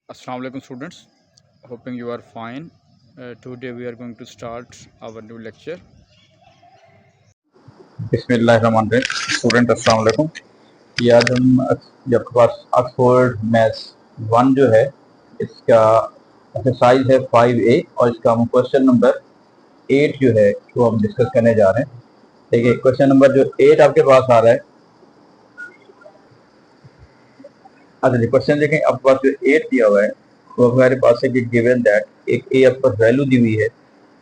Assalamu alaikum students, hoping you are fine. Today we are going to start our new lecture. बिस्मिल्लाहिर्रहमानिर्रहीम। Student अस्सलाम वालेकुम। ये आज हम आपके पास ऑक्सफोर्ड मैथ्स 1 जो है इसका एक्सरसाइज है 5A और इसका हम क्वेश्चन नंबर 8 जो है वो हम डिस्कस करने जा रहे हैं। देखिए क्वेश्चन नंबर जो 8 आपके पास आ रहा है। अच्छा जी, क्वेश्चन देखें आपके पास जो 8 दिया हुआ है वो हमारे पास है कि गिवन दैट एक ए आपके पास वैल्यू दी हुई है,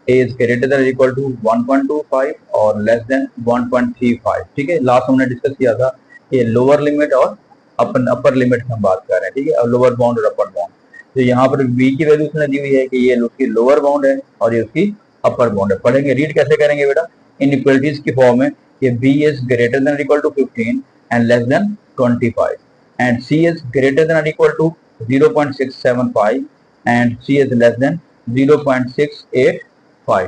a is greater than equal to 1.25 और लेस देन 1.35। ठीक है, लास्ट हमने डिस्कस किया था ये लोअर लिमिट और अपर लिमिट की हम बात कर रहे हैं। ठीक है, अब लोअर बाउंड और अपर बाउंड, तो यहाँ पर बी की वैल्यू उसने दी हुई है कि ये उसकी लोअर बाउंड है और ये उसकी अपर बाउंड है। पढ़ेंगे, रीड कैसे करेंगे बेटा, इनइक्वालिटीज की फॉर्म में कि B is greater than equal to 15 and less than 25 and C is greater than or equal to 0.675 and C is less than 0.685।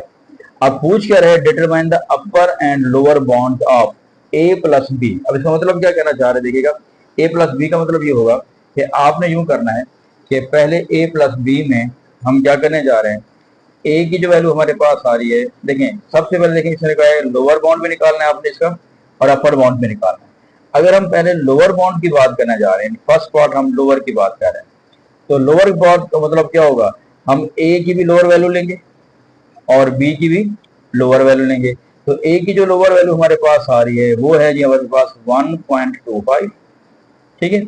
अब पूछ क्या रहे, determine the upper and lower bound of A plus B. अब इसका मतलब क्या कहना चाह रहे हैं, देखिएगा A प्लस बी का मतलब ये होगा कि आपने यूं करना है कि पहले A प्लस बी में हम क्या करने जा रहे हैं, A की जो वैल्यू हमारे पास आ रही है, देखें सबसे पहले देखें इसने कहा है लोअर बाउंड में निकालना है आपने इसका और अपर बाउंड में निकालना है। अगर हम पहले लोअर बाउंड की बात करने जा रहे हैं, फर्स्ट पार्ट हम लोअर की बात कर रहे हैं, तो लोअर बाउंड का मतलब क्या होगा, हम ए की भी लोअर वैल्यू लेंगे और बी की भी लोअर वैल्यू लेंगे। तो ए की जो लोअर वैल्यू हमारे पास आ रही है वो है जी हमारे पास 1.25। ठीक है,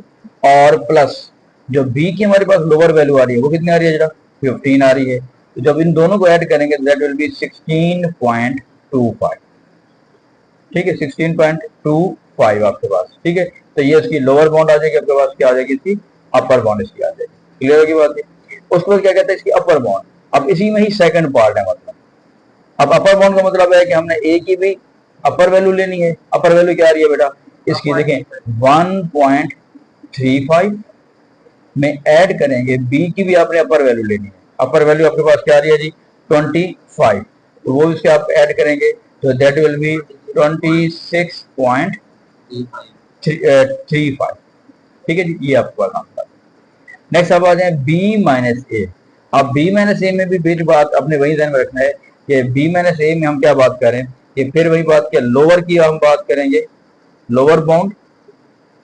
और प्लस जो बी की हमारे पास लोअर वैल्यू आ रही है वो कितनी आ रही है जरा, 15 आ रही है। तो जब इन दोनों को ऐड करेंगे दैट विल बी 16.25। ठीक है, 16.25 आपके पास। ठीक है, तो ये इसकी लोअर बाउंड आ जाएगी, आपके पास क्या आ जाएगी, इसकी अपर बाउंड इसकी आ जाएगी। क्लियर होगी बात है। उसके बाद क्या कहते हैं इसकी अपर बाउंड। अब इसी में ही सेकंड पार्ट है, मतलब अब अपर बाउंड का मतलब है कि हमने ए की भी अपर वैल्यू लेनी है। अपर वैल्यू क्या आ रही है बेटा, इसकी देखें 1.35 में ऐड करेंगे बी की भी आपने अपर वैल्यू लेनी है। अपर वैल्यू आपके पास क्या आ रही है जी, 25, तो वो इसके आप ऐड करेंगे तो दैट विल बी 26.35। ठीक है जी, ये आपके पास आंसर। नेक्स्ट आप आ जाए बी माइनस ए। अब बी माइनस ए में भी फिर बात अपने वही ध्यान में रखना है कि बी माइनस ए में हम क्या बात करें, कि फिर वही बात कि लोअर की हम बात करेंगे, लोअर बाउंड।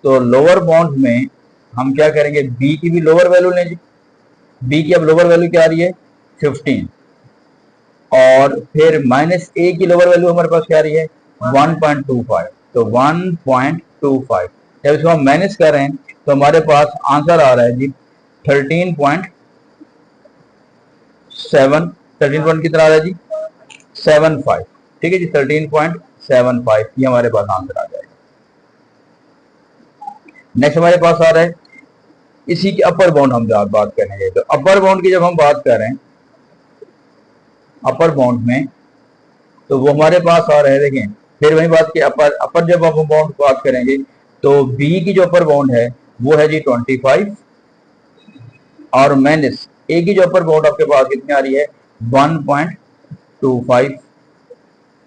तो लोअर बाउंड में हम क्या करेंगे, बी की भी लोअर वैल्यू लेंगे। बी की अब लोअर वैल्यू क्या आ रही है, 15, और फिर माइनस ए की लोअर वैल्यू हमारे पास क्या आ रही है, 1.25। तो 1.25 जब इसको हम माइनस कर रहे हैं तो हमारे पास आंसर आ रहा है जी 13.7, 13 पॉइंट कितना आ रहा है जी, 75। ठीक है जी, 13.75 ये हमारे पास आंसर आ जाएगा। नेक्स्ट हमारे पास आ रहा है इसी की अपर बाउंड हम बात करेंगे। तो अपर बाउंड की जब हम बात कर रहे हैं, अपर बाउंड में तो वो हमारे पास आ रहे हैं, देखें फिर वही बात की अपर जब हम बाउंड बात करेंगे तो बी की जो अपर बाउंड है वो है जी 25, और माइनस ए की जो अपर बाउंड आपके पास कितनी आ रही है, 1.25।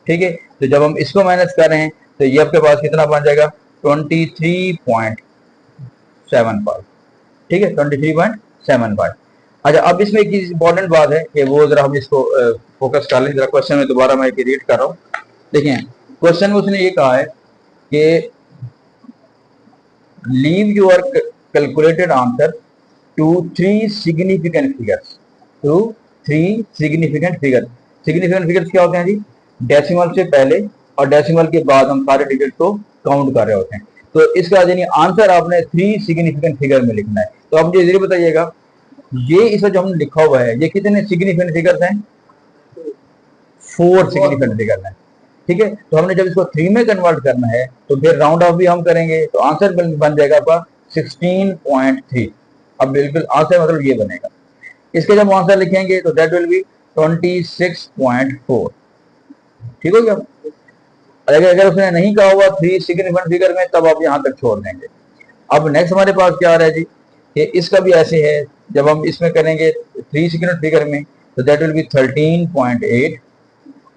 ठीक है, तो जब हम इसको माइनस कर रहे हैं तो ये आपके पास कितना बन जाएगा, 23.75। ठीक है, 23.75। अच्छा, अब इसमें एक चीज इंपॉर्टेंट बात है कि वो जरा हम इसको फोकस कर लें जरा। क्वेश्चन में दोबारा मैं रीड कर रहा हूँ। देखिए क्वेश्चन में उसने ये कहा है कि leave your calculated answer to 3 significant figures, to 3 significant figure. Significant figures क्या होते हैं जी, डेसिमल से पहले और डेसिमल के बाद हम सारे डिजिट को काउंट कर रहे होते हैं। तो इसका यानी आंसर आपने 3 सिग्निफिकेंट फिगर में लिखना है। तो आप मुझे जरूर बताइएगा ये इसमें जो हमने लिखा हुआ है ये कितने सिग्निफिकेंट फिगर्स हैं, 4 सिग्निफिकेंट फिगर्स हैं। ठीक है, तो हमने जब इसको 3 में कन्वर्ट करना है तो फिर राउंड ऑफ भी हम करेंगे तो आंसर बन जाएगा आपका 16.3। अब बिल्कुल आंसर मतलब ये बनेगा। इसके जब आंसर लिखेंगे तो दैट विल बी 26.4। ठीक हो गया। अगर उसने नहीं कहा हुआ 3 सिग्निफिकेंट फिगर में तब आप यहां तक छोड़ देंगे। अब नेक्स्ट हमारे पास क्या आ रहा है जी, कि इसका भी ऐसे है, जब हम इसमें करेंगे 3 सिग्निफिकेंट फिगर में तो दैट विल बी 13.8,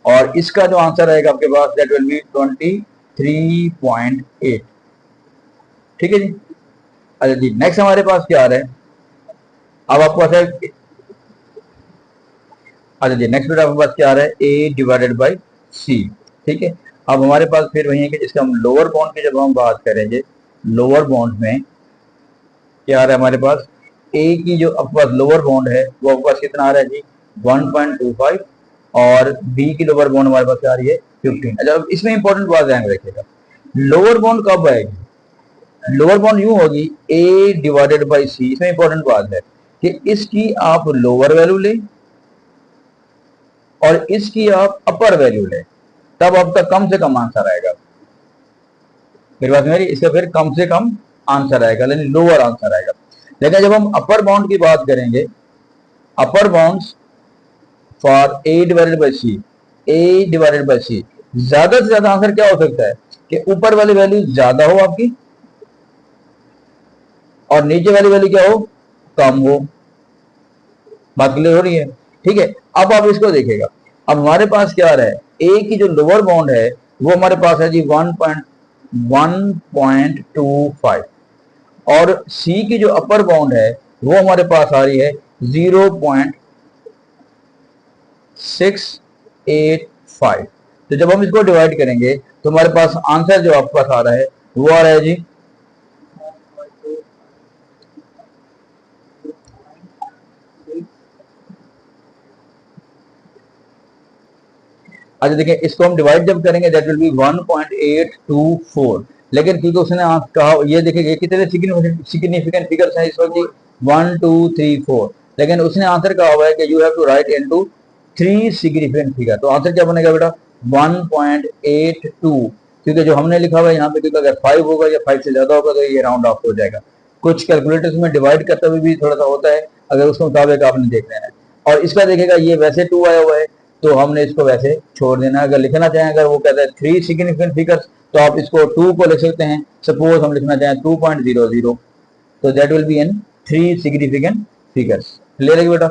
और इसका जो आंसर आएगा आपके पास दैट विल बी 23.8। ठीक है जी। अच्छा जी, नेक्स्ट हमारे पास क्या आ रहा है, अब आपको पास है, अच्छा जी नेक्स्ट बेटा आपके पास क्या आ रहा है, a डिवाइडेड बाई c। ठीक है, अब हमारे पास फिर वही है कि जिसका हम लोअर बाउंड की जब हम बात करेंगे, लोअर बाउंड में क्या आ रहा है हमारे पास, a की जो आपके पास लोअर बाउंड है वो आपके पास कितना आ रहा है जी 1.25, और b की लोअर बाउंड हमारे पास क्या आ रही है 15। अच्छा अब इसमें इंपॉर्टेंट बात ध्यान रखिएगा, लोअर बाउंड कब आएगी, लोअर बाउंड यूं होगी a डिवाइडेड बाई c। इसमें इंपॉर्टेंट बात है कि इसकी आप लोअर वैल्यू लें और इसकी आप अपर वैल्यू लें, तब आपका कम से कम आंसर आएगा। मेरी बात मेरी, इसका फिर कम से कम आंसर आएगा, यानी लोअर आंसर आएगा। लेकिन जब हम अपर बाउंड की बात करेंगे, upper bounds for a divided by c, a divided by c, ज्यादा से ज्यादा आंसर क्या हो सकता है कि ऊपर वाली वैल्यू ज्यादा हो आपकी और नीचे वाली वैल्यू क्या हो, कम हो। बात क्लियर हो रही है? ठीक है, अब आप इसको देखिएगा, अब हमारे पास क्या आ रहा है, a की जो लोअर बाउंड है वो हमारे पास है जी 1.25, और c की जो अपर बाउंड है वो हमारे पास आ रही है 0.685। तो जब हम इसको डिवाइड करेंगे तो हमारे पास आंसर जो आपके पास आ रहा है वो आ रहा है जी अच्छा देखिए, इसको हम डिवाइड जब करेंगे दैट विल बी 1.824, लेकिन क्योंकि उसने कहा, ये देखिए कितने सिग्निफिकेंट फिगर्स हैं इस वक्त जी 1 2 3 4, लेकिन उसने आंसर कहा हुआ है कि you have to write into 3 significant figure. तो आंसर क्या बनेगा बेटा 1.82, क्योंकि जो हमने लिखा हुआ है यहाँ पे, क्योंकि अगर 5 होगा या 5 से ज्यादा होगा तो ये राउंड ऑफ हो जाएगा। कुछ कैलकुलेटर्स में डिवाइड करते हुए भी थोड़ा सा होता है, अगर उसके मुताबिक आपने देख लेना है। और इसका देखिएगा ये वैसे 2 आया हुआ है तो हमने इसको वैसे छोड़ देना है। अगर लिखना चाहें, अगर वो कहता है 3 सिग्निफिकेंट फिगर्स, तो आप इसको 2 को लिख सकते हैं। सपोज हम लिखना चाहें 2.00, तो that will be in 3 significant figures. Clear है बेटा?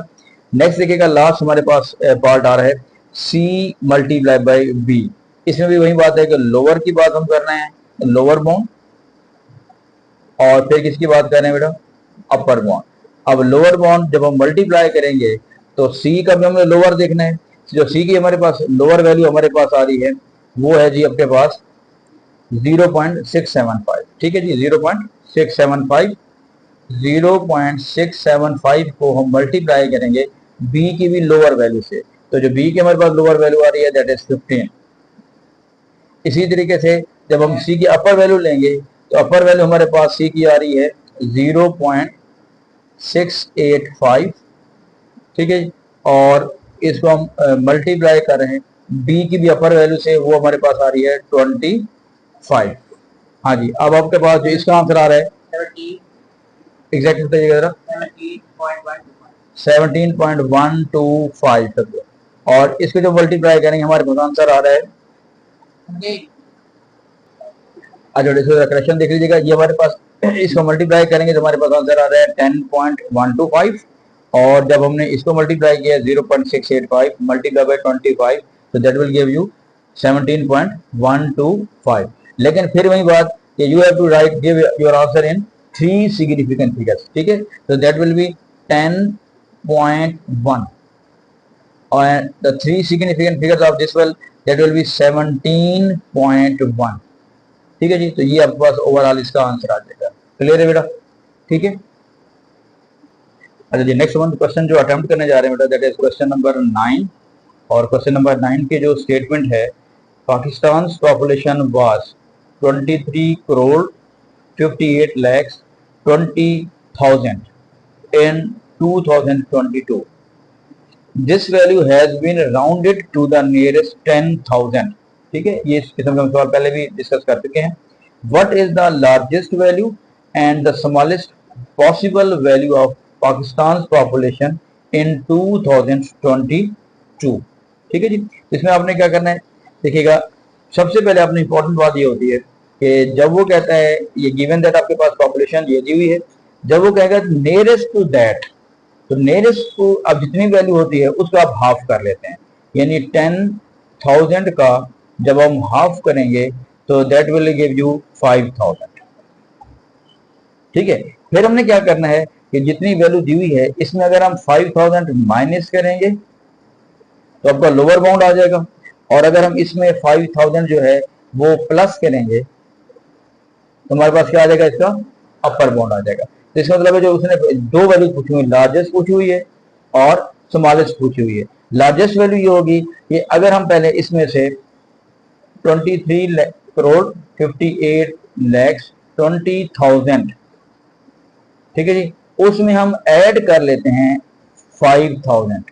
नेक्स्ट देखिएगा, लास्ट हमारे पास पार्ट आ रहा है c मल्टीप्लाई बाई b। इसमें भी वही बात है कि लोअर की बात हम कर रहे हैं, लोअर बाउंड, और फिर किसकी बात कर रहे हैं बेटा, अपर बाउंड। अब लोअर बाउंड जब हम मल्टीप्लाई करेंगे तो c का भी हमें लोअर देखना है। जो c की हमारे पास लोअर वैल्यू हमारे पास आ रही है वो है जी अपने पास 0.675। ठीक है जी, 0.675, 0.675 को हम मल्टीप्लाई करेंगे b की भी लोअर वैल्यू से, तो जो b की हमारे पास लोअर वैल्यू आ रही है दैट इज 15। इसी तरीके से जब हम c की अपर वैल्यू लेंगे तो अपर वैल्यू हमारे पास c की आ रही है 0.685। ठीक है, और इसको हम मल्टीप्लाई कर रहे हैं b की भी अपर वैल्यू से, वो हमारे पास आ रही है 25। हाँ जी, अब आपके पास जो इसका आंसर आ रहा है एग्जैक्ट बताइएगा जरा, 17.125, और इसको जो मल्टीप्लाई करेंगे हमारे पास आंसर आ रहा है, अच्छा करेक्शन देख लीजिएगा, ये हमारे पास इसको मल्टीप्लाई करेंगे तो हमारे पास आंसर आ रहा है 10.125, और जब हमने इसको मल्टीप्लाई किया 0.685 मल्टीप्लाई बाय 25, तो दैट विल गिव यू 17.125। लेकिन फिर वही बात कि you have to write give your answer in 3 significant figures. ठीक है, तो दैट विल बी 10.1, और the 3 significant figures of this well that will be 17.1। ठीक है जी, तो ये आपके पास ओवरऑल इसका आंसर आ जाएगा। क्लियर है बेटा? ठीक है, अच्छा जी नेक्स्ट वन क्वेश्चन जो अटेम्प्ट करने जा रहे हैं बेटा दैट इज क्वेश्चन नंबर 9, और क्वेश्चन नंबर 9 के जो स्टेटमेंट है, Pakistan population was 23 crore 58 lakhs 20,000 in 2022. This value has been rounded to the nearest 10,000. ठीक है, ये इस किस्म का सवाल पहले भी डिस्कस कर चुके हैं। What is the largest value and the smallest possible value of Pakistan's population in 2022? ठीक है जी, इसमें आपने क्या करना है, देखिएगा सबसे पहले आपने इंपॉर्टेंट बात ये होती है कि जब वो कहता है ये गिवन दैट आपके पास पॉपुलेशन ये दी हुई है, जब वो कहेगा नियरेस्ट टू दैट, तो नियरेस्ट को अब जितनी वैल्यू होती है उसको आप हाफ कर लेते हैं, यानी 10,000 का जब हम हाफ करेंगे तो दैट विल गिव यू 5,000। ठीक है, फिर हमने क्या करना है कि जितनी वैल्यू दी हुई है इसमें अगर हम 5000 माइनस करेंगे तो आपका लोअर बाउंड आ जाएगा, और अगर हम इसमें 5000 जो है वो प्लस करेंगे तो हमारे पास क्या आ जाएगा, इसका अपर बाउंड आ जाएगा। तो इसका मतलब है जो उसने दो वैल्यू पूछी हुई, लार्जेस्ट पूछी हुई है और स्मॉलेस्ट पूछी हुई है। लार्जेस्ट वैल्यू ये होगी कि अगर हम पहले इसमें से 23 करोड़ 58 लैक्स 20,000, ठीक है जी, उसमें हम ऐड कर लेते हैं 5000,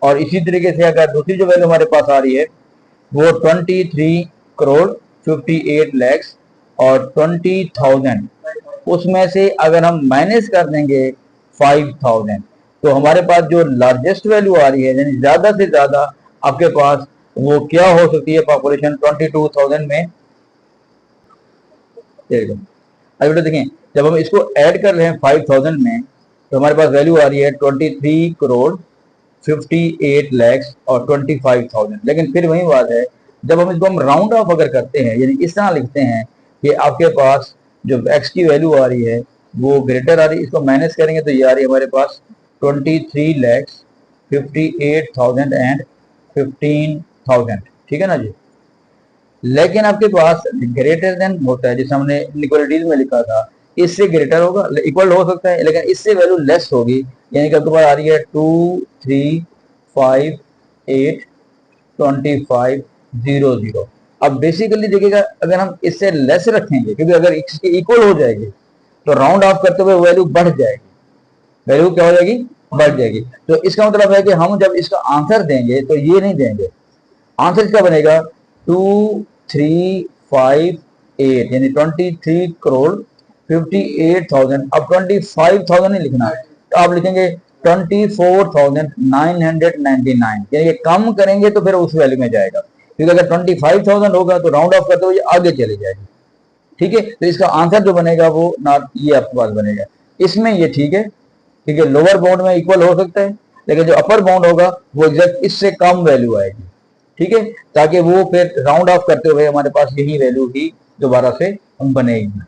और इसी तरीके से अगर दूसरी जो वैल्यू हमारे पास आ रही है वो 23 करोड़ 58 लैक्स और 20,000, उसमें से अगर हम माइनस कर देंगे 5000 तो हमारे पास जो लार्जेस्ट वैल्यू आ रही है, यानी ज्यादा से ज्यादा आपके पास वो क्या हो सकती है, पॉपुलेशन 22,000 में। अभी बेटा देखें, जब हम इसको ऐड कर रहे हैं 5000 में तो हमारे पास वैल्यू आ रही है 23 करोड़ 58 लैक्स और 25,000। लेकिन फिर वही बात है, जब हम इसको हम राउंड ऑफ अगर करते हैं, यानी इस तरह लिखते हैं कि आपके पास जो x की वैल्यू आ रही है वो ग्रेटर आ रही है, इसको माइनस करेंगे तो ये आ रही है हमारे पास 23 लैक्स 58,000 एंड 15,000, ठीक है ना जी। लेकिन आपके पास ग्रेटर देन होता है, जैसे हमने इक्वलिटीज में लिखा था, इससे ग्रेटर होगा, इक्वल हो सकता है, लेकिन इससे वैल्यू लेस होगी, यानी कि आपके पास आ रही है 2 3 5 8 25 0 0। अब बेसिकली देखिएगा, अगर हम इससे लेस रखेंगे, क्योंकि अगर इसके इक्वल हो जाएगी तो राउंड ऑफ करते हुए वैल्यू बढ़ जाएगी, वैल्यू क्या हो जाएगी, बढ़ जाएगी। तो इसका मतलब है कि हम जब इसका आंसर देंगे तो ये नहीं देंगे, आंसर इसका बनेगा 2358, यानी 23 करोड़ 58,000। अब 25,000 नहीं लिखना, तो आप लिखेंगे 24,999, यानी कम करेंगे तो फिर उस वैल्यू में जाएगा, क्योंकि अगर 25,000 होगा तो राउंड ऑफ करते हुए आगे चली जाएगी, ठीक है। तो इसका आंसर जो बनेगा वो ना ये आपके पास बनेगा, इसमें ये ठीक है, ठीक है, लोअर बाउंड में इक्वल हो सकता है, लेकिन जो अपर बाउंड होगा वो एग्जैक्ट इससे कम वैल्यू आएगी, ठीक है, ताकि वो फिर राउंड ऑफ करते हुए हमारे पास यही वैल्यू ही दोबारा से बनेगी।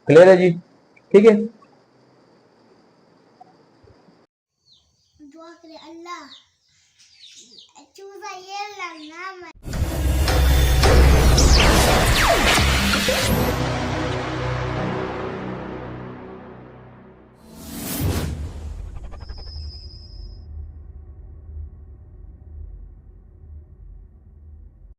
क्लियर है जी, ठीक है।